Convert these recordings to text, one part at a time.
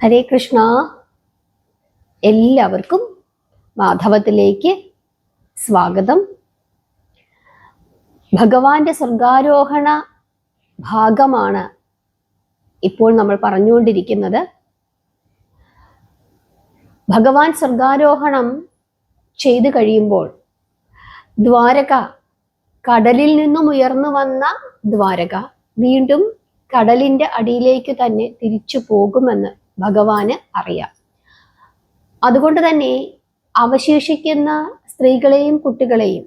ഹരേ കൃഷ്ണ. എല്ലാവർക്കും മാധവത്തിലേക്ക് സ്വാഗതം. ഭഗവാന്റെ സ്വർഗാരോഹണ ഭാഗമാണ് ഇപ്പോൾ നമ്മൾ പറഞ്ഞുകൊണ്ടിരിക്കുന്നത്. ഭഗവാൻ സ്വർഗാരോഹണം ചെയ്തു കഴിയുമ്പോൾ ദ്വാരക, കടലിൽ നിന്നും ഉയർന്നു വന്ന ദ്വാരക വീണ്ടും കടലിന്റെ അടിയിലേക്ക് തന്നെ തിരിച്ചു പോകുമെന്ന് ഭഗവാന് അറിയാം. അതുകൊണ്ട് തന്നെ അവശേഷിക്കുന്ന സ്ത്രീകളെയും കുട്ടികളെയും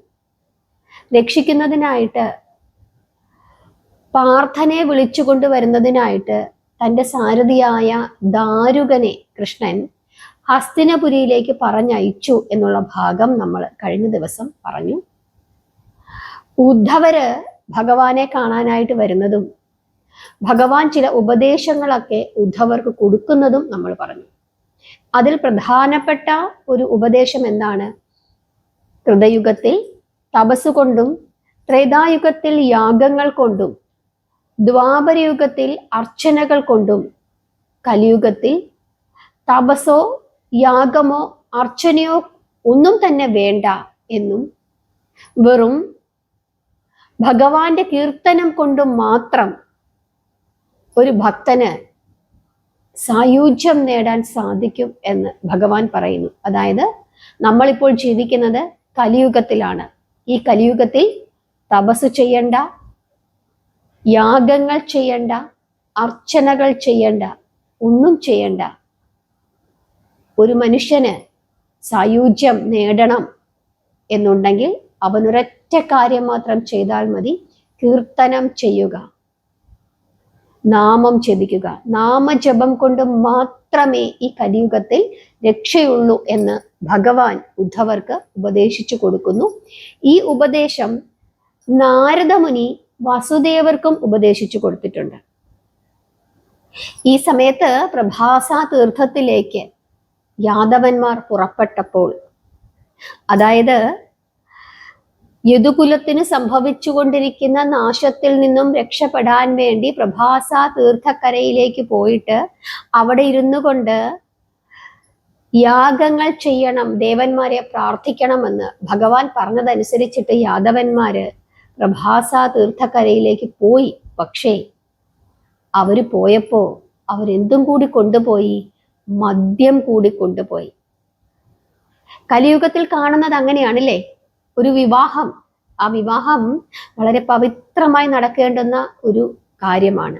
രക്ഷിക്കുന്നതിനായിട്ട്, പാർത്ഥനെ വിളിച്ചുകൊണ്ട് വരുന്നതിനായിട്ട് തൻ്റെ സാരഥിയായ ദാരുകനെ കൃഷ്ണൻ ഹസ്തിനപുരിയിലേക്ക് പറഞ്ഞയച്ചു എന്നുള്ള ഭാഗം നമ്മൾ കഴിഞ്ഞ ദിവസം പറഞ്ഞു. ഉദ്ധവര് ഭഗവാനെ കാണാനായിട്ട് വരുന്നതും ഭഗവാൻ ചില ഉപദേശങ്ങളൊക്കെ ഉദ്ധവർക്ക് കൊടുക്കുന്നതും നമ്മൾ പറഞ്ഞു. അതിൽ പ്രധാനപ്പെട്ട ഒരു ഉപദേശം എന്താണ്? കൃതയുഗത്തിൽ തപസ്സുകൊണ്ടും, ത്രേതായുഗത്തിൽ യാഗങ്ങൾ കൊണ്ടും, ദ്വാപരയുഗത്തിൽ അർച്ചനകൾ കൊണ്ടും, കലിയുഗത്തിൽ തപസ്സോ യാഗമോ അർച്ചനയോ ഒന്നും തന്നെ വേണ്ട എന്നും, വെറും ഭഗവാന്റെ കീർത്തനം കൊണ്ട് മാത്രം ഒരു ഭക്തന് സായുജ്യം നേടാൻ സാധിക്കും എന്ന് ഭഗവാൻ പറയുന്നു. അതായത് നമ്മളിപ്പോൾ ജീവിക്കുന്നത് കലിയുഗത്തിലാണ്. ഈ കലിയുഗത്തിൽ തപസ് ചെയ്യണ്ട, യാഗങ്ങൾ ചെയ്യണ്ട, അർച്ചനകൾ ചെയ്യണ്ട, ഒന്നും ചെയ്യണ്ട. ഒരു മനുഷ്യന് സായുജ്യം നേടണം എന്നുണ്ടെങ്കിൽ അവനൊരൊറ്റ കാര്യം മാത്രം ചെയ്താൽ മതി: കീർത്തനം ചെയ്യുക, നാമം ജപിക്കുക. നാമജപം കൊണ്ട് മാത്രമേ ഈ കലിയുഗത്തിൽ രക്ഷയുള്ളൂ എന്ന് ഭഗവാൻ ഉദ്ധവർക്ക് ഉപദേശിച്ചു കൊടുക്കുന്നു. ഈ ഉപദേശം നാരദമുനി വസുദേവർക്കും ഉപദേശിച്ചു കൊടുത്തിട്ടുണ്ട്. ഈ സമയത്ത് പ്രഭാസ തീർത്ഥത്തിലേക്ക് യാദവന്മാർ പുറപ്പെട്ടപ്പോൾ, അതായത് യദുകുലത്തിന് സംഭവിച്ചുകൊണ്ടിരിക്കുന്ന നാശത്തിൽ നിന്നും രക്ഷപ്പെടാൻ വേണ്ടി പ്രഭാസ തീർത്ഥക്കരയിലേക്ക് പോയിട്ട് അവിടെ ഇരുന്നു കൊണ്ട് യാഗങ്ങൾ ചെയ്യണം, ദേവന്മാരെ പ്രാർത്ഥിക്കണമെന്ന് ഭഗവാൻ പറഞ്ഞതനുസരിച്ചിട്ട് യാദവന്മാര് പ്രഭാസ തീർത്ഥക്കരയിലേക്ക് പോയി. പക്ഷേ അവര് പോയപ്പോ അവരെന്തും കൂടി കൊണ്ടുപോയി? മദ്യം കൂടി കൊണ്ടുപോയി. കലിയുഗത്തിൽ കാണുന്നത് അങ്ങനെയാണല്ലേ? ഒരു വിവാഹം, ആ വിവാഹം വളരെ പവിത്രമായി നടക്കേണ്ടുന്ന ഒരു കാര്യമാണ്.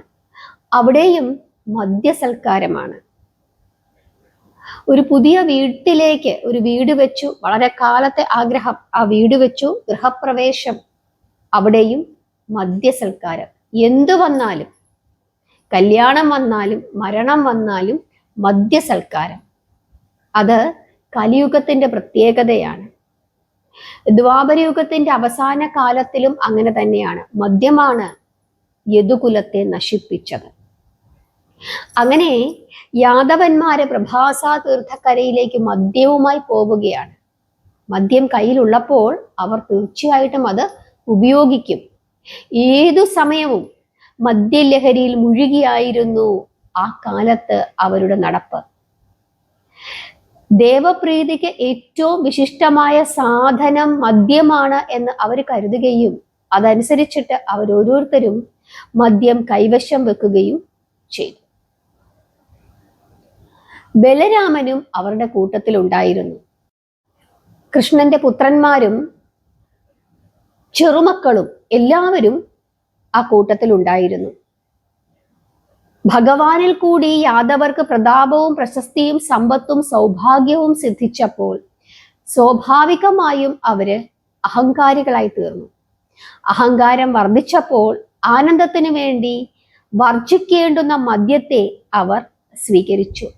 അവിടെയും മദ്യസൽക്കാരമാണ്. ഒരു പുതിയ വീട്ടിലേക്ക് ഒരു വീട് വെച്ചു, വളരെ കാലത്തെ ആഗ്രഹം, ആ വീട് വെച്ചു, ഗൃഹപ്രവേശം, അവിടെയും മദ്യസൽക്കാരം. എന്തു വന്നാലും, കല്യാണം വന്നാലും മരണം വന്നാലും മദ്യസൽക്കാരം. അത് കലിയുഗത്തിന്റെ പ്രത്യേകതയാണ്. ദ്വാപരയുഗത്തിന്റെ അവസാന കാലത്തിലും അങ്ങനെ തന്നെയാണ്. മദ്യമാണ് യദുകുലത്തെ നശിപ്പിച്ചത്. അങ്ങനെ യാദവന്മാര് പ്രഭാസ തീർത്ഥക്കരയിലേക്ക് മദ്യവുമായി പോവുകയാണ്. മദ്യം കയ്യിലുള്ളപ്പോൾ അവർ തീർച്ചയായിട്ടും അത് ഉപയോഗിക്കും. ഏതു സമയവും മദ്യലഹരിയിൽ മുഴുകിയായിരുന്നു ആ കാലത്ത് അവരുടെ നടപ്പ്. ദേവപ്രീതിക്ക് ഏറ്റവും വിശിഷ്ടമായ സാധനം മദ്യമാണ് എന്ന് അവർ കരുതുകയും അതനുസരിച്ചിട്ട് അവരോരോരുത്തരും മദ്യം കൈവശം വെക്കുകയും ചെയ്തു. ബലരാമനും അവരുടെ കൂട്ടത്തിലുണ്ടായിരുന്നു. കൃഷ്ണന്റെ പുത്രന്മാരും ചെറുമക്കളും എല്ലാവരും ആ കൂട്ടത്തിലുണ്ടായിരുന്നു. ഭഗവാനിൽ കൂടി യാദവർക്ക് പ്രതാപവും പ്രശസ്തിയും സമ്പത്തും സൗഭാഗ്യവും സിദ്ധിച്ചപ്പോൾ സ്വാഭാവികമായും അവര് അഹങ്കാരികളായി തീർന്നു. അഹങ്കാരം വർദ്ധിച്ചപ്പോൾ ആനന്ദത്തിന് വേണ്ടി വർജിക്കേണ്ടുന്ന മദ്യത്തെ അവർ സ്വീകരിച്ചു.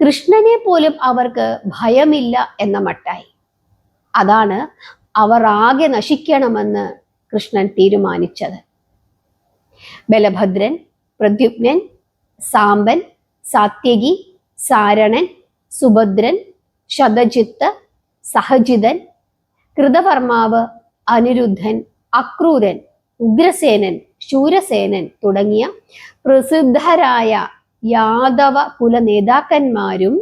കൃഷ്ണനെ പോലും അവർക്ക് ഭയമില്ല എന്ന മട്ടായി. അതാണ് അവർ ആകെ നശിക്കണമെന്ന് കൃഷ്ണൻ തീരുമാനിച്ചത്. ബലഭദ്രൻ, പ്രദ്യുപ്നൻ, സാമ്പൻ, സാത്യകി, സാരണൻ, സുഭദ്രൻ, ശതജിത്ത്, സഹജിതൻ, കൃതവർമാവ്, അനിരുദ്ധൻ, അക്രൂരൻ, ഉഗ്രസേനൻ, ശൂരസേനൻ തുടങ്ങിയ പ്രസിദ്ധരായ യാദവ കുല നേതാക്കന്മാരും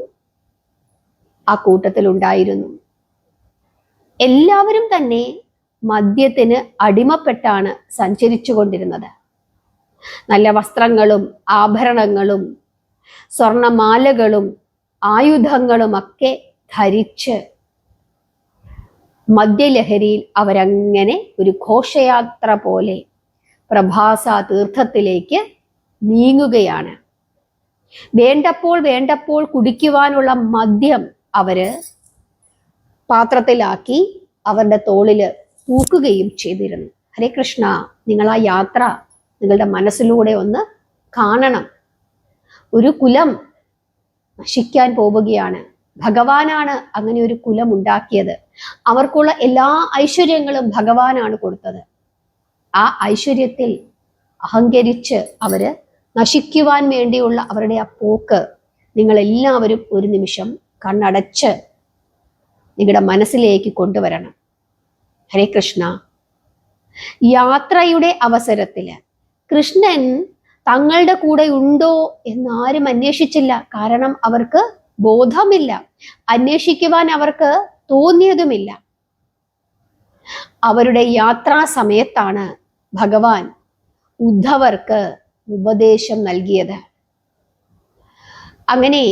ആ കൂട്ടത്തിലുണ്ടായിരുന്നു. എല്ലാവരും തന്നെ മദ്യത്തിന് അടിമപ്പെട്ടാണ് സഞ്ചരിച്ചു കൊണ്ടിരുന്നത്. നല്ല വസ്ത്രങ്ങളും ആഭരണങ്ങളും സ്വർണമാലകളും ആയുധങ്ങളും ഒക്കെ ധരിച്ച് മദ്യലഹരിയിൽ അവരങ്ങനെ ഒരു ഘോഷയാത്ര പോലെ പ്രഭാസ തീർത്ഥത്തിലേക്ക് നീങ്ങുകയാണ്. വേണ്ടപ്പോൾ കുടിക്കുവാനുള്ള മദ്യം അവര് പാത്രത്തിലാക്കി അവരുടെ തോളില് തൂക്കുകയും ചെയ്തിരുന്നു. ഹരേ കൃഷ്ണ, നിങ്ങൾ ആ യാത്ര നിങ്ങളുടെ മനസ്സിലൂടെ ഒന്ന് കാണണം. ഒരു കുലം നശിക്കാൻ പോവുകയാണ്. ഭഗവാനാണ് അങ്ങനെ ഒരു കുലം ഉണ്ടാക്കിയത്. അവർക്കുള്ള എല്ലാ ഐശ്വര്യങ്ങളും ഭഗവാനാണ് കൊടുത്തത്. ആ ഐശ്വര്യത്തിൽ അഹങ്കരിച്ച് അവര് നശിക്കുവാൻ വേണ്ടിയുള്ള അവരുടെ ആ പോക്ക് നിങ്ങളെല്ലാവരും ഒരു നിമിഷം കണ്ണടച്ച് നിങ്ങളുടെ മനസ്സിലേക്ക് കൊണ്ടുവരണം. ഹരേ കൃഷ്ണ. യാത്രയുടെ അവസരത്തില് കൃഷ്ണൻ തങ്ങളുടെ കൂടെ ഉണ്ടോ എന്നാരും അന്വേഷിച്ചില്ല. കാരണം അവർക്ക് ബോധമില്ല, അന്വേഷിക്കുവാൻ അവർക്ക് തോന്നിയതുമില്ല. അവരുടെ യാത്രാ സമയത്താണ് ഭഗവാൻ ഉദ്ധവർക്ക് ഉപദേശം നൽകിയത്. അങ്ങനെ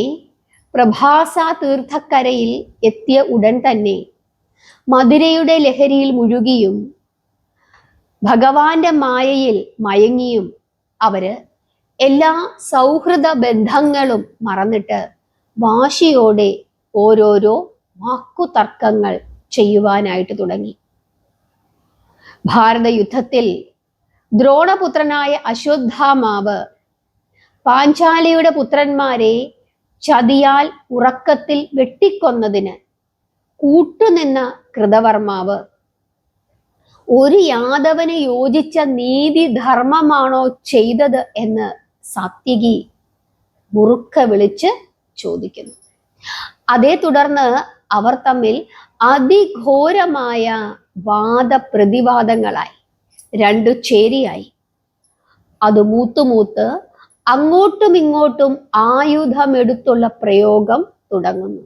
പ്രഭാസ തീർത്ഥക്കരയിൽ എത്തിയ ഉടൻ തന്നെ മധുരയുടെ ലഹരിയിൽ മുഴുകിയും ഭഗവാന്റെ മായയിൽ മയങ്ങിയും അവര് എല്ലാ സൗഹൃദ ബന്ധങ്ങളും മറന്നിട്ട് വാശിയോടെ ഓരോരോ വാക്കുതർക്കങ്ങൾ ചെയ്യുവാനായിട്ട് തുടങ്ങി. ഭാരത യുദ്ധത്തിൽ ദ്രോണപുത്രനായ അശ്വത്ഥാമാവ് പാഞ്ചാലിയുടെ പുത്രന്മാരെ ചതിയാൽ ഉറക്കത്തിൽ വെട്ടിക്കൊന്നതിന് കൂട്ടുനിന്ന കൃതവർമാവ് ഒരു യാദവന് യോജിച്ച നീതിധർമ്മമാണോ ചെയ്തത് എന്ന് സാത്യകി മുറുക്ക വിളിച്ച് ചോദിക്കുന്നു. അതേ തുടർന്ന് അവർ തമ്മിൽ അതിഘോരമായ വാദപ്രതിവാദങ്ങളായി, രണ്ടു ചേരിയായി. അത് മൂത്തുമൂത്ത് അങ്ങോട്ടും ഇങ്ങോട്ടും ആയുധമെടുത്തുള്ള പ്രയോഗം തുടങ്ങുന്നു.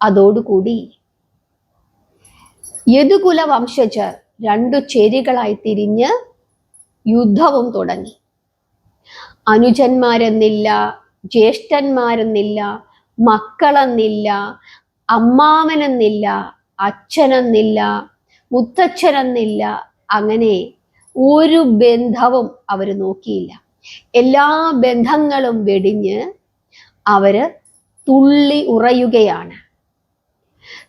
അതോടുകൂടി യദുകുല വംശജർ രണ്ടു ചേരികളായി തിരിഞ്ഞ് യുദ്ധവും തുടങ്ങി. അനുജന്മാരെന്നില്ല, ജ്യേഷ്ഠന്മാരെന്നില്ല, മക്കളെന്നില്ല, അമ്മാവനെന്നില്ല, അച്ഛനെന്നില്ല, മുത്തച്ഛനെന്നില്ല, അങ്ങനെ ഒരു ബന്ധവും അവര് നോക്കിയില്ല. എല്ലാ ബന്ധങ്ങളും വെടിഞ്ഞ് അവര് തുള്ളി ഉറയുകയാണ്.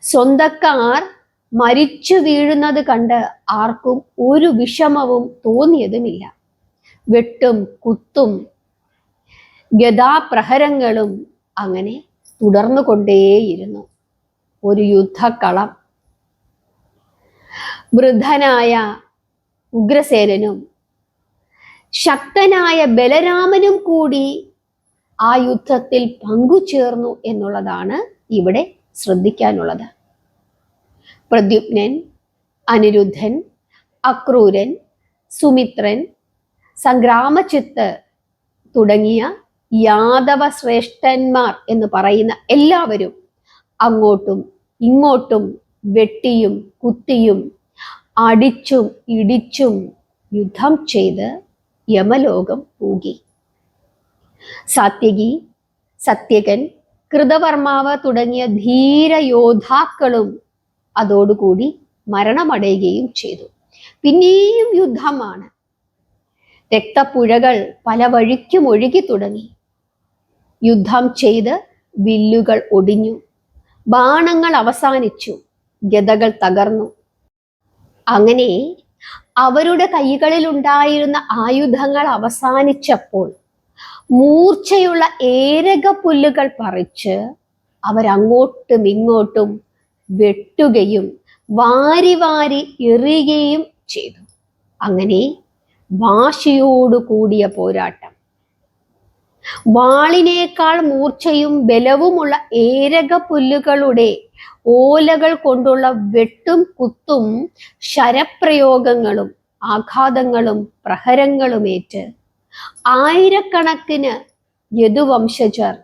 സ്വന്തക്കാർ മരിച്ചു വീഴുന്നത് കണ്ട് ആർക്കും ഒരു വിഷമവും തോന്നിയതുമില്ല. വെട്ടും കുത്തും ഗദാപ്രഹരങ്ങളും അങ്ങനെ തുടർന്നു കൊണ്ടേയിരുന്നു. ഒരു യുദ്ധക്കളം. വൃദ്ധനായ ഉഗ്രസേനനും ശക്തനായ ബലരാമനും കൂടി ആ യുദ്ധത്തിൽ പങ്കുചേർന്നു എന്നുള്ളതാണ് ഇവിടെ ശ്രദ്ധിക്കാനുള്ളത്. പ്രദ്യുമ്നൻ, അനിരുദ്ധൻ, അക്രൂരൻ, സുമിത്രൻ, സംഗ്രാമചിത്ത് തുടങ്ങിയ യാദവ ശ്രേഷ്ഠന്മാർ എന്ന് പറയുന്ന എല്ലാവരും അങ്ങോട്ടും ഇങ്ങോട്ടും വെട്ടിയും കുത്തിയും അടിച്ചും ഇടിച്ചും യുദ്ധം ചെയ്ത് യമലോകം പൂകി. സാത്യകി, സത്യകൻ, കൃതവർമാവ് തുടങ്ങിയ ധീര യോദ്ധാക്കളും അതോടുകൂടി മരണമടയുകയും ചെയ്തു. പിന്നെയും യുദ്ധമാണ്. രക്തപ്പുഴകൾ പല വഴിക്കും ഒഴുകി തുടങ്ങി. യുദ്ധം ചെയ്ത് വില്ലുകൾ ഒടിഞ്ഞു, ബാണങ്ങൾ അവസാനിച്ചു, ഗദകൾ തകർന്നു. അങ്ങനെ അവരുടെ കൈകളിൽ ഉണ്ടായിരുന്ന ആയുധങ്ങൾ അവസാനിച്ചപ്പോൾ മൂർച്ചയുള്ള ഏരക പുല്ലുകൾ പറിച്ച് അവരങ്ങോട്ടും ഇങ്ങോട്ടും വെട്ടുകയും വാരി വാരി എറിയുകയും ചെയ്തു. അങ്ങനെ വാശിയോടു കൂടിയ പോരാട്ടം. വാളിനേക്കാൾ മൂർച്ചയും ബലവുമുള്ള ഏരക പുല്ലുകളുടെ ഓലകൾ കൊണ്ടുള്ള വെട്ടും കുത്തും ശരപ്രയോഗങ്ങളും ആഘാതങ്ങളും പ്രഹരങ്ങളുമേറ്റ് ആയിരക്കണക്കിന് യദുവംശജർ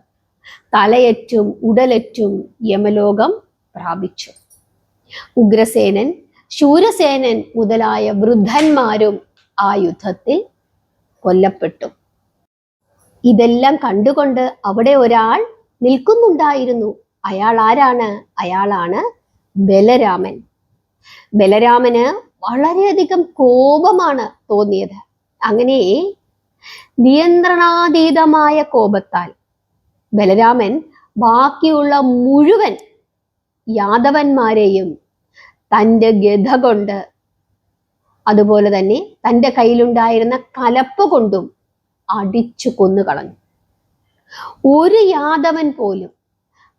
തലയറ്റും ഉടലറ്റും യമലോകം പ്രാപിച്ചു. ഉഗ്രസേനൻ, ശൂരസേനൻ മുതലായ വൃദ്ധന്മാരും ആ യുദ്ധത്തിൽ കൊല്ലപ്പെട്ടു. ഇതെല്ലാം കണ്ടുകൊണ്ട് അവിടെ ഒരാൾ നിൽക്കുന്നുണ്ടായിരുന്നു. അയാൾ ആരാണ്? അയാളാണ് ബലരാമൻ. ബലരാമന് വളരെയധികം കോപമാണ് തോന്നിയത്. അങ്ങനെ നിയന്ത്രണാതീതമായ കോപത്താൽ ബലരാമൻ ബാക്കിയുള്ള മുഴുവൻ യാദവന്മാരെയും തൻ്റെ ഗദ കൊണ്ട്, അതുപോലെ തന്നെ തൻ്റെ കയ്യിലുണ്ടായിരുന്ന കലപ്പ കൊണ്ടും അടിച്ചു കൊന്നുകളഞ്ഞു. ഒരു യാദവൻ പോലും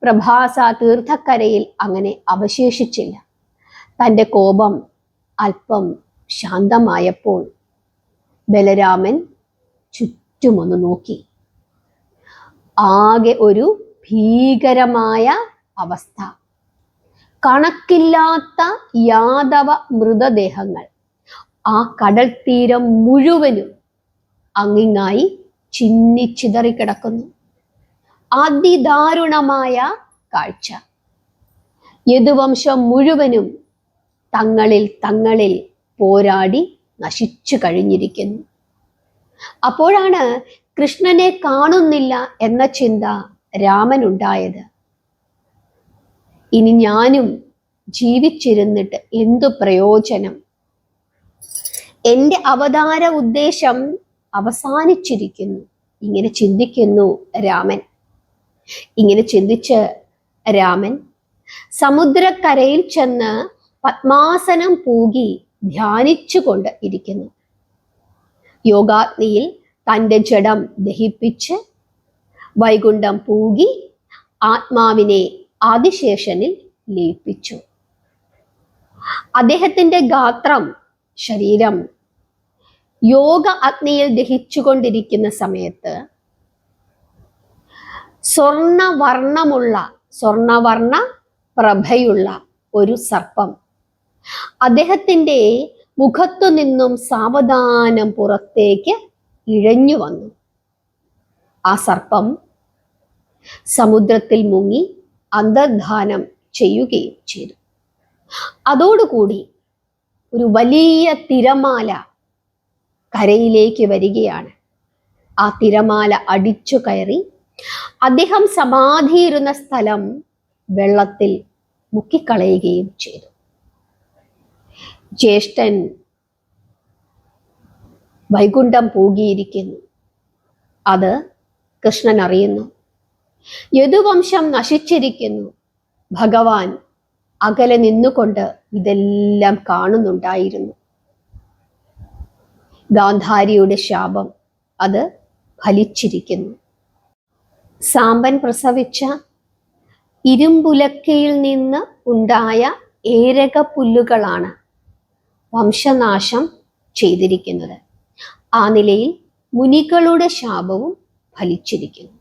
പ്രഭാസ തീർത്ഥക്കരയിൽ അങ്ങനെ അവശേഷിച്ചില്ല. തൻ്റെ കോപം അല്പം ശാന്തമായപ്പോൾ ബലരാമൻ ചുറ്റുമൊന്ന് നോക്കി. ആകെ ഒരു ഭീകരമായ അവസ്ഥ. കണക്കില്ലാത്ത യാദവ മൃതദേഹങ്ങൾ ആ കടൽ തീരം മുഴുവനും അങ്ങിങ്ങായി ചിന്നിച്ചിതറിക്കിടക്കുന്നു. അതിദാരുണമായ കാഴ്ച. യദുവംശം മുഴുവനും തങ്ങളിൽ പോരാടി നശിച്ചു കഴിഞ്ഞിരിക്കുന്നു. അപ്പോഴാണ് കൃഷ്ണനെ കാണുന്നില്ല എന്ന ചിന്ത രാമനുണ്ടായത്. ഇനി ഞാനും ജീവിച്ചിരുന്നിട്ട് എന്തു പ്രയോജനം? എൻ്റെ അവതാര ഉദ്ദേശം അവസാനിച്ചിരിക്കുന്നു. ഇങ്ങനെ ചിന്തിക്കുന്നു രാമൻ. ഇങ്ങനെ ചിന്തിച്ച് രാമൻ സമുദ്രക്കരയിൽ ചെന്ന് പത്മാസനം പൂകി ധ്യാനിച്ചുകൊണ്ട് ഇരിക്കുന്നു. യോഗാഗ്നിയിൽ തൻ്റെ ജഡം ദഹിപ്പിച്ച് വൈകുണ്ഠം പൂകി ആത്മാവിനെ ആദിശേഷനിൽ ലയിപ്പിച്ചു. അദ്ദേഹത്തിൻ്റെ ഗാത്രം, ശരീരം യോഗ അഗ്നിയിൽ ദഹിച്ചുകൊണ്ടിരിക്കുന്ന സമയത്ത് സ്വർണവർണ്ണ പ്രഭയുള്ള ഒരു സർപ്പം അദ്ദേഹത്തിൻ്റെ മുഖത്തു നിന്നും സാവധാനം പുറത്തേക്ക് ഇഴഞ്ഞു വന്നു. ആ സർപ്പം സമുദ്രത്തിൽ മുങ്ങി അന്തർധാനം ചെയ്യുകയും ചെയ്തു. അതോടുകൂടി ഒരു വലിയ തിരമാല കരയിലേക്ക് വരികയാണ്. ആ തിരമാല അടിച്ചു കയറി അദ്ദേഹം സമാധിയിരുന്ന സ്ഥലം വെള്ളത്തിൽ മുക്കിക്കളയുകയും ചെയ്തു. ജ്യേഷ്ഠൻ വൈകുണ്ഠം പൂകിയിരിക്കുന്നു. അത് കൃഷ്ണൻ അറിയുന്നു. യദുവംശം നശിച്ചിരിക്കുന്നു. ഭഗവാൻ അകലെ നിന്നുകൊണ്ട് ഇതെല്ലാം കാണുന്നുണ്ടായിരുന്നു. ഗാന്ധാരിയുടെ ശാപം അത് ഫലിച്ചിരിക്കുന്നു. സാമ്പൻ പ്രസവിച്ച ഇരുമ്പുലക്കയിൽ നിന്ന് ഉണ്ടായ ഏരക പുല്ലുകളാണ് വംശനാശം ചെയ്തിരിക്കുന്നത്. ആ നിലയിൽ മുനികളുടെ ശാപവും ഫലിച്ചിരിക്കുന്നു.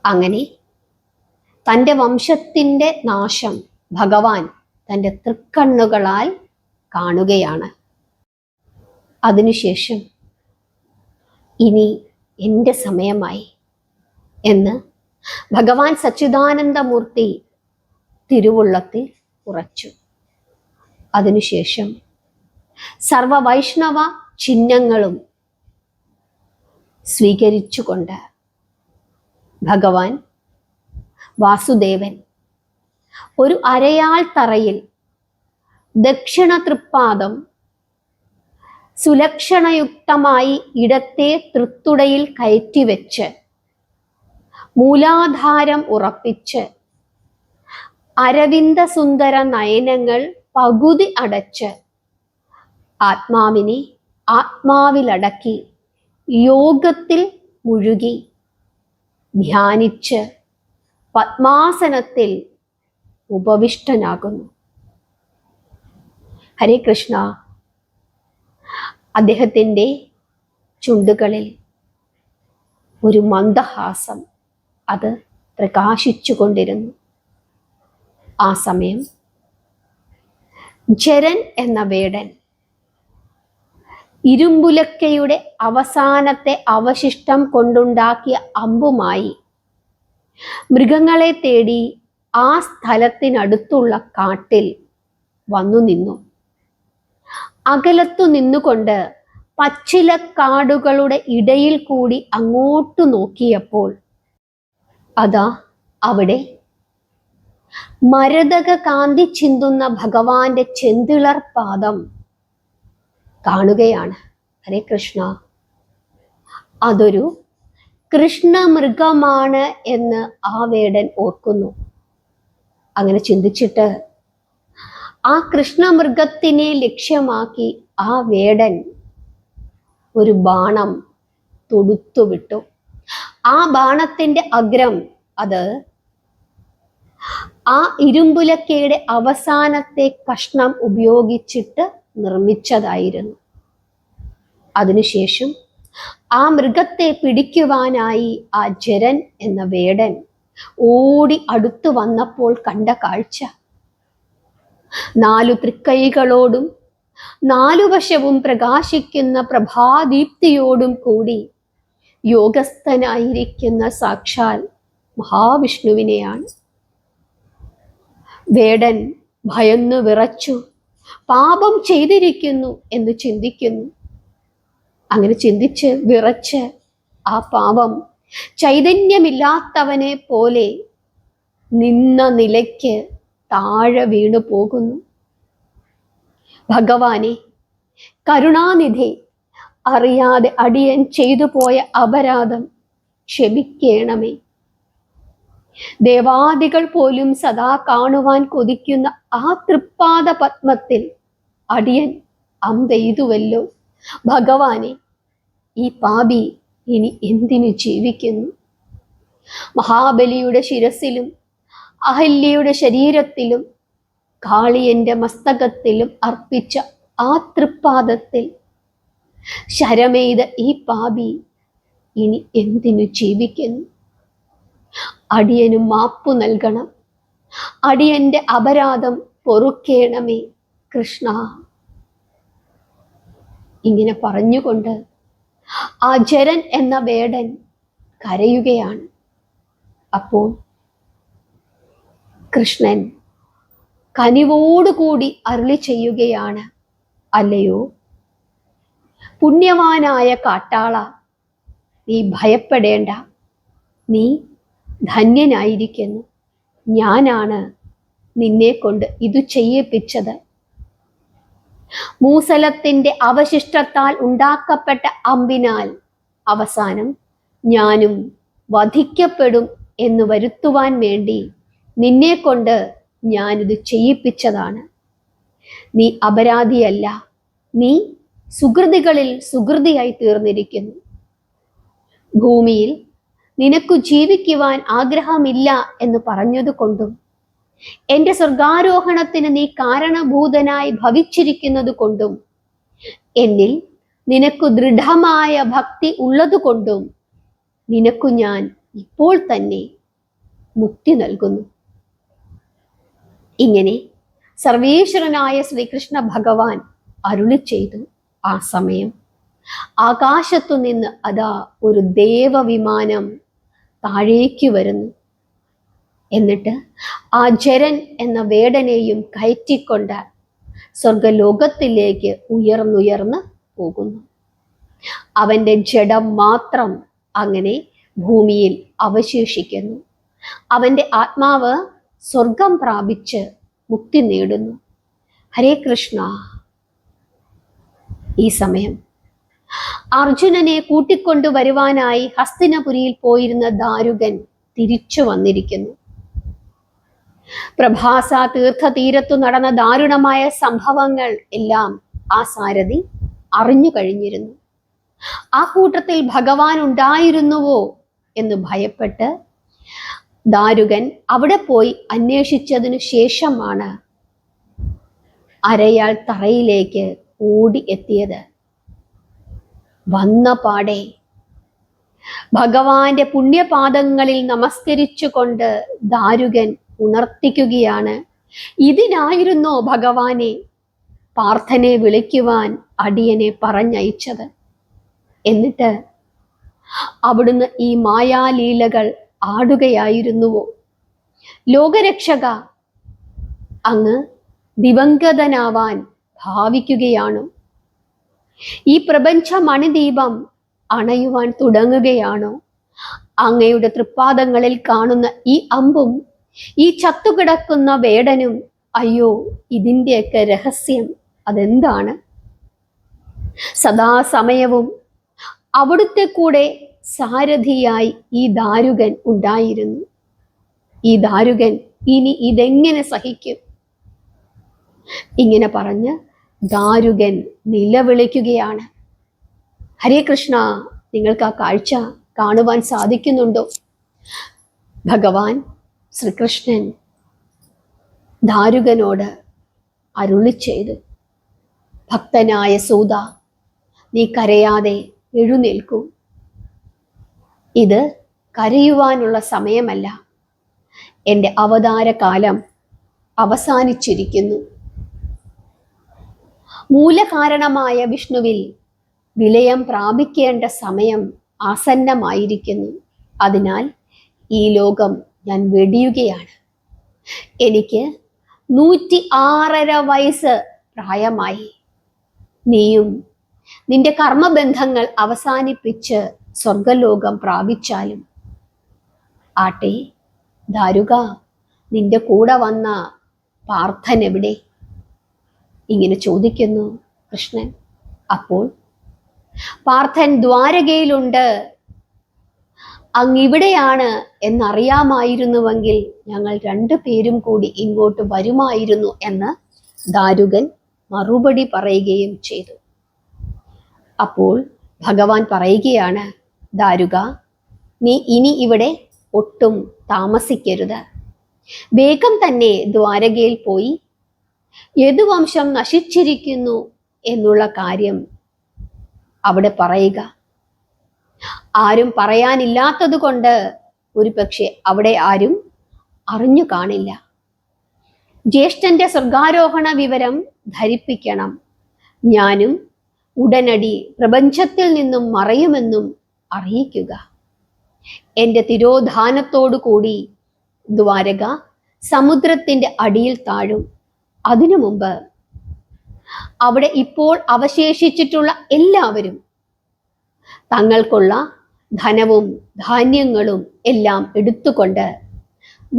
അങ്ങനെ തൻ്റെ വംശത്തിൻ്റെ നാശം ഭഗവാൻ തൻ്റെ തൃക്കണ്ണുകളാൽ കാണുകയാണ്. അതിനുശേഷം ഇനി എൻ്റെ സമയമായി എന്ന് ഭഗവാൻ സച്ചിദാനന്ദമൂർത്തി തിരുവുള്ളത്തിൽ ഉറച്ചു. അതിനുശേഷം സർവ വൈഷ്ണവ ചിഹ്നങ്ങളും സ്വീകരിച്ചുകൊണ്ട് ഭഗവാൻ വാസുദേവൻ ഒരു അരയാൾ തറയിൽ ദക്ഷിണ തൃപ്പാദം സുലക്ഷണയുക്തമായി ഇടത്തെ തൃത്തുടയിൽ കയറ്റിവെച്ച് മൂലാധാരം ഉറപ്പിച്ച് അരവിന്ദ സുന്ദര നയനങ്ങൾ പകുതി അടച്ച് ആത്മാവിനെ ആത്മാവിലടക്കി യോഗത്തിൽ മുഴുകി ധ്യാനിച്ച് പത്മാസനത്തിൽ ഉപവിഷ്ടനാകുന്നു. ഹരേ കൃഷ്ണ. അദ്ദേഹത്തിൻ്റെ ചുണ്ടുകളിൽ ഒരു മന്ദഹാസം അത് പ്രകാശിച്ചു കൊണ്ടിരുന്നു. ആ സമയം ജരൻ എന്ന വേടൻ ഇരുമ്പുലക്കയുടെ അവസാനത്തെ അവശിഷ്ടം കൊണ്ടുണ്ടാക്കിയ അമ്പുമായി മൃഗങ്ങളെ തേടി ആ സ്ഥലത്തിനടുത്തുള്ള കാട്ടിൽ വന്നു നിന്നു. അകലത്തു നിന്നുകൊണ്ട് പച്ചിലക്കാടുകളുടെ ഇടയിൽ കൂടി അങ്ങോട്ടു നോക്കിയപ്പോൾ അതാ അവിടെ മരതക കാന്തി ചിന്തുന്ന ഭഗവാന്റെ ചെന്തിളർ പാദം കാണുകയാണ്. ഹരേ കൃഷ്ണ. അതൊരു കൃഷ്ണമൃഗമാണ് എന്ന് ആ വേടൻ ഓർക്കുന്നു. അങ്ങനെ ചിന്തിച്ചിട്ട് ആ കൃഷ്ണമൃഗത്തിനെ ലക്ഷ്യമാക്കി ആ വേടൻ ഒരു ബാണം തൊടുത്തുവിട്ടു. ആ ബാണത്തിന്റെ അഗ്രം അത് ആ ഇരുമ്പുലക്കയുടെ അവസാനത്തെ കഷ്ണം ഉപയോഗിച്ചിട്ട് നിർമ്മിച്ചതായിരുന്നു. അതിനുശേഷം ആ മൃഗത്തെ പിടിക്കുവാനായി ആ ജരൻ എന്ന വേടൻ ഓടി അടുത്തു വന്നപ്പോൾ കണ്ട കാഴ്ച, 4 തൃക്കൈകളോടും 4 വശവും പ്രകാശിക്കുന്ന പ്രഭാദീപ്തിയോടും കൂടി യോഗസ്ഥനായിരിക്കുന്ന സാക്ഷാൽ മഹാവിഷ്ണുവിനെയാണ്. വേടൻ ഭയന്നു വിറച്ചു, പാപം ചെയ്തിരിക്കുന്നു എന്ന് ചിന്തിക്കുന്നു. അങ്ങനെ ചിന്തിച്ച് വിറച്ച് ആ പാപം ചൈതന്യമില്ലാത്തവനെ പോലെ നിന്ന നിലയ്ക്ക് താഴെ വീണു പോകുന്നു. ഭഗവാനെ, കരുണാനിധി, അറിയാതെ അടിയൻ ചെയ്തു പോയ അപരാധം ക്ഷമിക്കണമേ. ദേവാദികൾ പോലും സദാ കാണുവാൻ കൊതിക്കുന്ന ആ തൃപ്പാദ പത്മത്തിൽ അടിയൻ അമ്പെയ്തുവല്ലോ. ഭഗവാനെ, ഈ പാപി ഇനി എന്തിനു ജീവിക്കുന്നു? മഹാബലിയുടെ ശിരസിലും അഹല്യയുടെ ശരീരത്തിലും കാളിയന്റെ മസ്തകത്തിലും അർപ്പിച്ച ആ തൃപ്പാദത്തിൽ ശരമെയ്ത ഈ പാപി ഇനി എന്തിനു ജീവിക്കുന്നു? അടിയനു മാപ്പു നൽകണം, അടിയന്റെ അപരാധം പൊറുക്കേണമേ കൃഷ്ണ. ഇങ്ങനെ പറഞ്ഞുകൊണ്ട് ആ ജരൻ എന്ന വേടൻ കരയുകയാണ്. അപ്പോൾ കൃഷ്ണൻ കനിവോടുകൂടി അരുളി ചെയ്യുകയാണ്, അല്ലയോ പുണ്യവാനായ കാട്ടാള, നീ ഭയപ്പെടേണ്ട, നീ ധന്യനായിരിക്കുന്നു. ഞാനാണ് നിന്നെ കൊണ്ട് ഇത് ചെയ്യിപ്പിച്ചത്. മൂസലത്തിന്റെ അവശിഷ്ടത്താൽ ഉണ്ടാക്കപ്പെട്ട അമ്പിനാൽ അവസാനം ഞാനും വധിക്കപ്പെടും എന്ന് വരുത്തുവാൻ വേണ്ടി നിന്നെ കൊണ്ട് ഞാനിത് ചെയ്യിപ്പിച്ചതാണ്. നീ അപരാധിയല്ല, നീ സുകൃതികളിൽ സുകൃതിയായി തീർന്നിരിക്കുന്നു. ഭൂമിയിൽ നിനക്കു ജീവിക്കുവാൻ ആഗ്രഹമില്ല എന്ന് പറഞ്ഞതുകൊണ്ടും എന്റെ സ്വർഗാരോഹണത്തിന് നീ കാരണഭൂതനായി ഭവിച്ചിരിക്കുന്നത് കൊണ്ടും എന്നിൽ നിനക്കു ദൃഢമായ ഭക്തി ഉള്ളതുകൊണ്ടും നിനക്കു ഞാൻ ഇപ്പോൾ തന്നെ മുക്തി നൽകുന്നു. ഇങ്ങനെ സർവേശ്വരനായ ശ്രീകൃഷ്ണ ഭഗവാൻ അരുളി ചെയ്തു. ആ സമയം ആകാശത്തു നിന്ന് അതാ ഒരു ദേവവിമാനം താഴേക്ക് വരുന്നു. എന്നിട്ട് ആ ജരൻ എന്ന വേടനെയും കയറ്റിക്കൊണ്ട് സ്വർഗലോകത്തിലേക്ക് ഉയർന്നുയർന്ന് പോകുന്നു. അവന്റെ ജഡം മാത്രം അങ്ങനെ ഭൂമിയിൽ അവശേഷിക്കുന്നു. അവന്റെ ആത്മാവ് സ്വർഗം പ്രാപിച്ച് മുക്തി നേടുന്നു. ഹരേ കൃഷ്ണ. ഈ സമയം അർജുനനെ കൂട്ടിക്കൊണ്ടു വരുവാനായി ഹസ്തിനപുരിയിൽ പോയിരുന്ന ദാരുകൻ തിരിച്ചു വന്നിരിക്കുന്നു. പ്രഭാസ തീർത്ഥതീരത്തു നടന്ന ദാരുണമായ സംഭവങ്ങൾ എല്ലാം ആ സാരഥി അറിഞ്ഞു കഴിഞ്ഞിരുന്നു. ആ കൂട്ടത്തിൽ ഭഗവാൻ ഉണ്ടായിരുന്നുവോ എന്ന് ഭയപ്പെട്ട് ദാരുകൻ അവിടെ പോയി അന്വേഷിച്ചതിനു ശേഷമാണ് അരയാൾ തറയിലേക്ക് ഓടി എത്തിയത്. വന്ന പാടെ ഭഗവാന്റെ പുണ്യപാദങ്ങളിൽ നമസ്കരിച്ചുകൊണ്ട് ദാരുകൻ ഉണർത്തിക്കുകയാണ്, ഇതിനായിരുന്നോ ഭഗവാനെ പാർത്ഥനെ വിളിക്കുവാൻ അടിയനെ പറഞ്ഞയച്ചത്. എന്നിട്ട് അവിടുന്ന് ഈ മായാലീലകൾ ആടുകയായിരുന്നുവോ? ലോകരക്ഷക, അങ്ങ് ദിവംഗതനാവാൻ ഭാവിക്കുകയാണോ? ഈ പ്രപഞ്ച മണിദീപം അണയുവാൻ തുടങ്ങുകയാണോ? അങ്ങയുടെ തൃപ്പാദങ്ങളിൽ കാണുന്ന ഈ അമ്പും ഈ ചത്തുകിടക്കുന്ന വേടനും, അയ്യോ, ഇതിൻ്റെയൊക്കെ രഹസ്യം അതെന്താണ്? സദാസമയവും അവിടുത്തെ കൂടെ സാരഥിയായി ഈ ദാരുകൻ ഉണ്ടായിരുന്നു. ഈ ദാരുകൻ ഇനി ഇതെങ്ങനെ സഹിക്കും? ഇങ്ങനെ പറഞ്ഞ് ദാരുകൻ നിലവിളിക്കുകയാണ്. ഹരേ കൃഷ്ണ, നിങ്ങൾക്ക് ആ കാഴ്ച കാണുവാൻ സാധിക്കുന്നുണ്ടോ? ഭഗവാൻ ശ്രീകൃഷ്ണൻ ദാരുകനോട് അരുളി ചെയ്തു, ഭക്തനായ സൂത, നീ കരയാതെ എഴുന്നേൽക്കൂ. ഇത് കരയുവാനുള്ള സമയമല്ല. എൻ്റെ അവതാരകാലം അവസാനിച്ചിരിക്കുന്നു. മൂലകാരണമായ വിഷ്ണുവിൽ വിലയം പ്രാപിക്കേണ്ട സമയം ആസന്നമായിരിക്കുന്നു. അതിനാൽ ഈ ലോകം ഞാൻ വെടിയുകയാണ്. എനിക്ക് 106.5 വയസ്സ് പ്രായമായി. നീയും നിന്റെ കർമ്മബന്ധങ്ങൾ അവസാനിപ്പിച്ച് സ്വർഗലോകം പ്രാപിച്ചാലും ആട്ടെ. ദാരുക, നിന്റെ കൂടെ വന്ന പാർത്ഥൻ എവിടെ? ഇങ്ങനെ ചോദിക്കുന്നു കൃഷ്ണൻ. അപ്പോൾ പാർത്ഥൻ ദ്വാരകയിലുണ്ട്. അങ്ങിവിടെയാണ് എന്നറിയാമായിരുന്നുവെങ്കിൽ ഞങ്ങൾ 2 പേരും കൂടി ഇങ്ങോട്ട് വരുമായിരുന്നു എന്ന് ദാരുകൻ മറുപടി പറയുകയും ചെയ്തു. അപ്പോൾ ഭഗവാൻ പറയുകയാണ്, ദാരുക, നീ ഇനി ഇവിടെ ഒട്ടും താമസിക്കരുത്. വേഗം തന്നെ ദ്വാരകയിൽ പോയി യദുവംശം നശിച്ചിരിക്കുന്നു എന്നുള്ള കാര്യം അവിടെ പറയുക. ആരും പറയാനില്ലാത്തത് കൊണ്ട് ഒരു പക്ഷെ അവിടെ ആരും അറിഞ്ഞു കാണില്ല. ജ്യേഷ്ഠന്റെ സ്വർഗാരോഹണ വിവരം ധരിപ്പിക്കണം. ഞാനും ഉടനടി പ്രപഞ്ചത്തിൽ നിന്നും മറയുമെന്നും അറിയിക്കുക. എൻ്റെ തിരോധാനത്തോടു കൂടി ദ്വാരക സമുദ്രത്തിന്റെ അടിയിൽ താഴും. അതിനു മുമ്പ് അവിടെ ഇപ്പോൾ അവശേഷിച്ചിട്ടുള്ള എല്ലാവരും തങ്ങൾക്കുള്ള ധനവും ധാന്യങ്ങളും എല്ലാം എടുത്തുകൊണ്ട്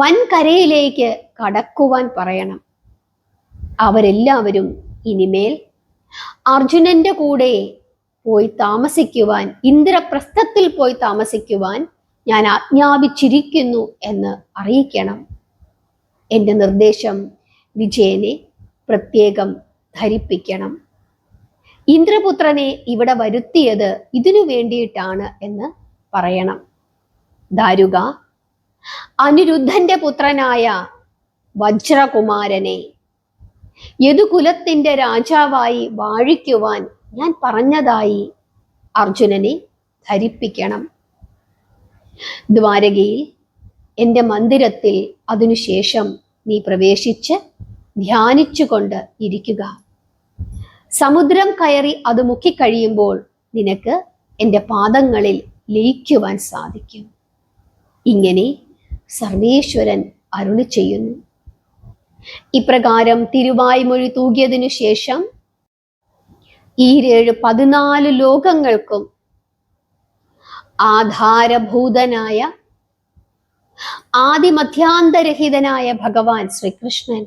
വൻകരയിലേക്ക് കടക്കുവാൻ പറയണം. അവരെല്ലാവരും ഇനിമേൽ അർജുനന്റെ കൂടെ പോയി താമസിക്കുവാൻ, ഇന്ദ്രപ്രസ്ഥത്തിൽ പോയി താമസിക്കുവാൻ ഞാൻ ആജ്ഞാപിച്ചിരിക്കുന്നു എന്ന് അറിയിക്കണം. എൻ്റെ നിർദ്ദേശം വിജയനെ പ്രത്യേകം ധരിപ്പിക്കണം. ഇന്ദ്രപുത്രനെ ഇവിടെ വരുത്തിയത് ഇതിനു വേണ്ടിയിട്ടാണ് എന്ന് പറയണം. ദാരുക, അനിരുദ്ധന്റെ പുത്രനായ വജ്രകുമാരനെ യദുകുലത്തിന്റെ രാജാവായി വാഴിക്കുവാൻ ഞാൻ പറഞ്ഞതായി അർജുനനെ ധരിപ്പിക്കണം. ദ്വാരകയിൽ എൻ്റെ മന്ദിരത്തിൽ അതിനുശേഷം നീ പ്രവേശിച്ച് ധ്യാനിച്ചുകൊണ്ട് ഇരിക്കുക. സമുദ്രം കയറി അത് മുക്കിക്കഴിയുമ്പോൾ നിനക്ക് എൻ്റെ പാദങ്ങളിൽ ലയിക്കുവാൻ സാധിക്കും. ഇങ്ങനെ സർവേശ്വരൻ അരുളി ചെയ്യുന്നു. ഇപ്രകാരം തിരുവായ്മൊഴി തൂകിയതിനു ശേഷം ഈ 14 ലോകങ്ങൾക്കും ആധാരഭൂതനായ ആദിമധ്യാന്തരഹിതനായ ഭഗവാൻ ശ്രീകൃഷ്ണൻ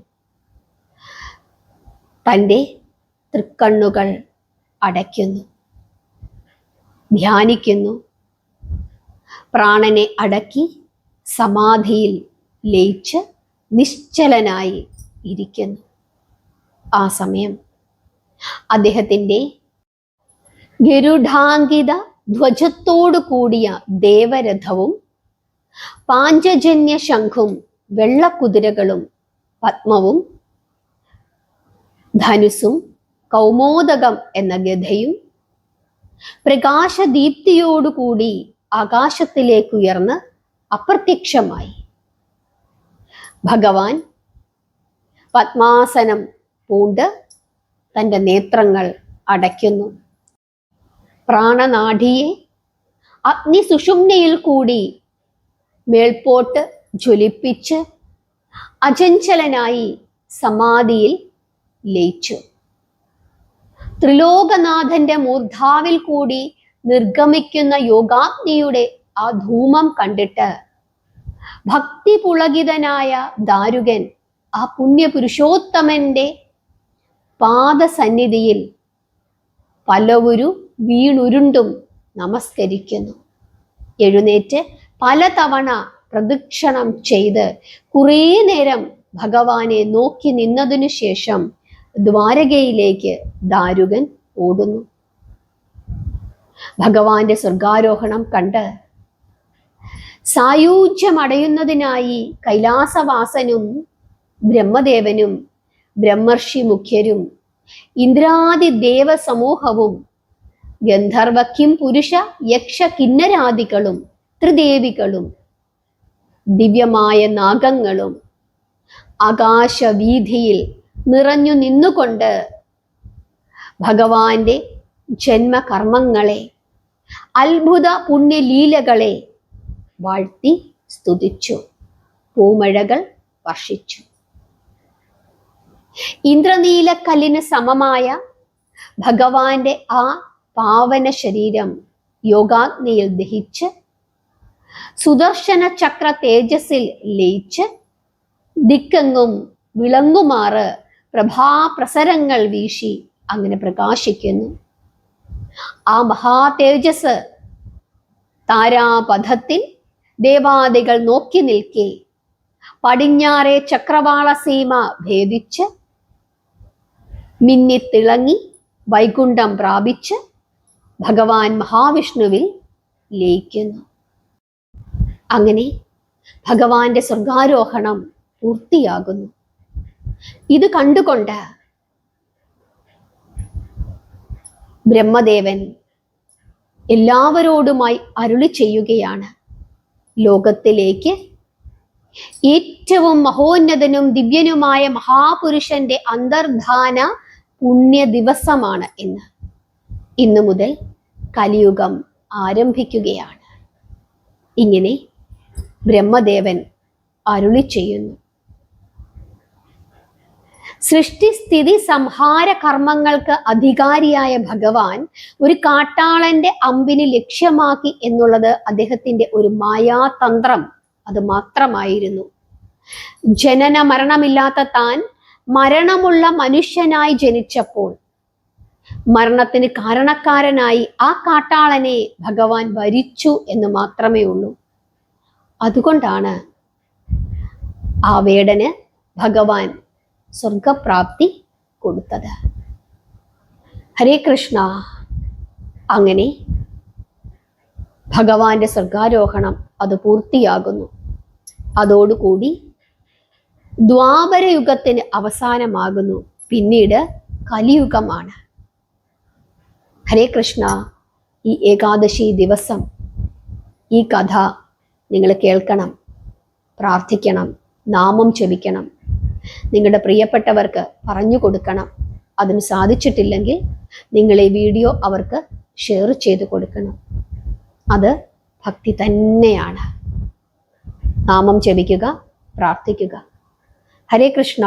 തൻ്റെ തൃക്കണ്ണുകൾ അടയ്ക്കുന്നു, ധ്യാനിക്കുന്നു. പ്രാണനെ അടക്കി സമാധിയിൽ ലയിച്ച് നിശ്ചലനായി ഇരിക്കുന്നു. ആ സമയം അദ്ദേഹത്തിൻ്റെ ഗരുഡാങ്കിത ധ്വജത്തോടു കൂടിയ ദേവരഥവും പാഞ്ചജന്യ ശംഖും വെള്ളക്കുതിരകളും പത്മവും ധനുസും കൗമോദകം എന്ന ഗദയും പ്രകാശദീപ്തിയോടുകൂടി ആകാശത്തിലേക്കുയർന്ന് അപ്രത്യക്ഷമായി. ഭഗവാൻ പത്മാസനം പൂണ്ട് തൻ്റെ നേത്രങ്ങൾ അടയ്ക്കുന്നു. പ്രാണനാഡിയെ അഗ്നി സുഷുമ്നയിൽ കൂടി മേൽപോട്ട് ജ്വലിപ്പിച്ച് അചഞ്ചലനായി സമാധിയിൽ ലയിച്ചു. ത്രിലോകനാഥന്റെ മൂർധാവിൽ കൂടി നിർഗമിക്കുന്ന യോഗാഗ്നിയുടെ ആ ധൂമം കണ്ടിട്ട് ഭക്തി പുളകിതനായ ദാരുകൻ ആ പുണ്യപുരുഷോത്തമന്റെ പാദസന്നിധിയിൽ പലവുരു വീണുരുണ്ടും നമസ്കരിക്കുന്നു. എഴുന്നേറ്റ് പലതവണ പ്രദക്ഷിണം ചെയ്ത് കുറേ നേരം ഭഗവാനെ നോക്കി നിന്നതിനു ശേഷം ദ്വാരകയിലേക്ക് ദാരുകൻ ഓടുന്നു. ഭഗവാന്റെ സ്വർഗാരോഹണം കണ്ട് സായൂജ്യമടയുന്നതിനായി കൈലാസവാസനും ബ്രഹ്മദേവനും ബ്രഹ്മർഷി മുഖ്യരും ഇന്ദ്രാദി ദേവ സമൂഹവും ഗന്ധർവ കിം പുരുഷ യക്ഷ കിന്നരാദികളും ത്രിദേവികളും ദിവ്യമായ നാഗങ്ങളും ആകാശവീഥിയിൽ നിറഞ്ഞു നിന്നുകൊണ്ട് ഭഗവാന്റെ ജന്മകർമ്മങ്ങളെ അത്ഭുത പുണ്യലീലകളെ വാഴ്ത്തി സ്തുതിച്ചു. പൂമഴകൾ വർഷിച്ചു. ഇന്ദ്രനീലക്കല്ലിന് സമമായ ഭഗവാന്റെ ആ പാവന ശരീരം യോഗാഗ്നിയിൽ ദഹിച്ച് സുദർശന ചക്ര തേജസ്സിൽ ലയിച്ച് ദിക്കെങ്ങും വിളങ്ങുമാറ് പ്രഭാപ്രസരങ്ങൾ വീശി അങ്ങനെ പ്രകാശിക്കുന്നു. ആ മഹാ തേജസ് താരാപഥത്തിൽ ദേവാദികൾ നോക്കി നിൽക്കെ പടിഞ്ഞാറെ ചക്രവാള സീമ ഭേദിച്ച് മിന്നിത്തിളങ്ങി വൈകുണ്ഠം പ്രാപിച്ച് ഭഗവാൻ മഹാവിഷ്ണുവിൽ ലയിക്കുന്നു. അങ്ങനെ ഭഗവാന്റെ സ്വർഗാരോഹണം പൂർത്തിയാകുന്നു. ഇത് കണ്ടുകൊണ്ട് ബ്രഹ്മദേവൻ എല്ലാവരോടുമായി അരുളി ചെയ്യുകയാണ്, ലോകത്തിലേക്ക് ഏറ്റവും മഹോന്നതനും ദിവ്യനുമായ മഹാപുരുഷന്റെ അന്തർധാന പുണ്യ ദിവസമാണ് ഇന്ന്. ഇന്നു മുതൽ കലിയുഗം ആരംഭിക്കുകയാണ്. ഇങ്ങനെ ബ്രഹ്മദേവൻ അരുളി ചെയ്യുന്നു. സൃഷ്ടിസ്ഥിതി സംഹാര കർമ്മങ്ങൾക്ക് അധികാരിയായ ഭഗവാൻ ഒരു കാട്ടാളന്റെ അമ്പിന് ലക്ഷ്യമാക്കി എന്നുള്ളത് അദ്ദേഹത്തിന്റെ ഒരു മായാതന്ത്രം അത് മാത്രമായിരുന്നു. ജനന മരണമില്ലാത്ത താൻ മരണമുള്ള മനുഷ്യനായി ജനിച്ചപ്പോൾ മരണത്തിന് കാരണക്കാരനായി ആ കാട്ടാളനെ ഭഗവാൻ വരിച്ചു എന്ന് മാത്രമേ ഉള്ളൂ. അതുകൊണ്ടാണ് ആ വേടന് ഭഗവാൻ സ്വർഗപ്രാപ്തി കൊടുത്തത്. ഹരേ കൃഷ്ണ. അങ്ങനെ ഭഗവാന്റെ സ്വർഗാരോഹണം അത് പൂർത്തിയാകുന്നു. അതോടുകൂടി ദ്വാപരയുഗത്തിന് അവസാനമാകുന്നു. പിന്നീട് കലിയുഗമാണ്. ഹരേ കൃഷ്ണ. ഈ ഏകാദശി ദിവസം ഈ കഥ നിങ്ങൾ കേൾക്കണം, പ്രാർത്ഥിക്കണം, നാമം ജപിക്കണം, നിങ്ങളുടെ പ്രിയപ്പെട്ടവർക്ക് പറഞ്ഞു കൊടുക്കണം. അതിന് സാധിച്ചിട്ടില്ലെങ്കിൽ നിങ്ങൾ ഈ വീഡിയോ അവർക്ക് ഷെയർ ചെയ്ത് കൊടുക്കണം. അത് ഭക്തി തന്നെയാണ്. നാമം ജപിക്കുക, പ്രാർത്ഥിക്കുക. ഹരേ കൃഷ്ണ.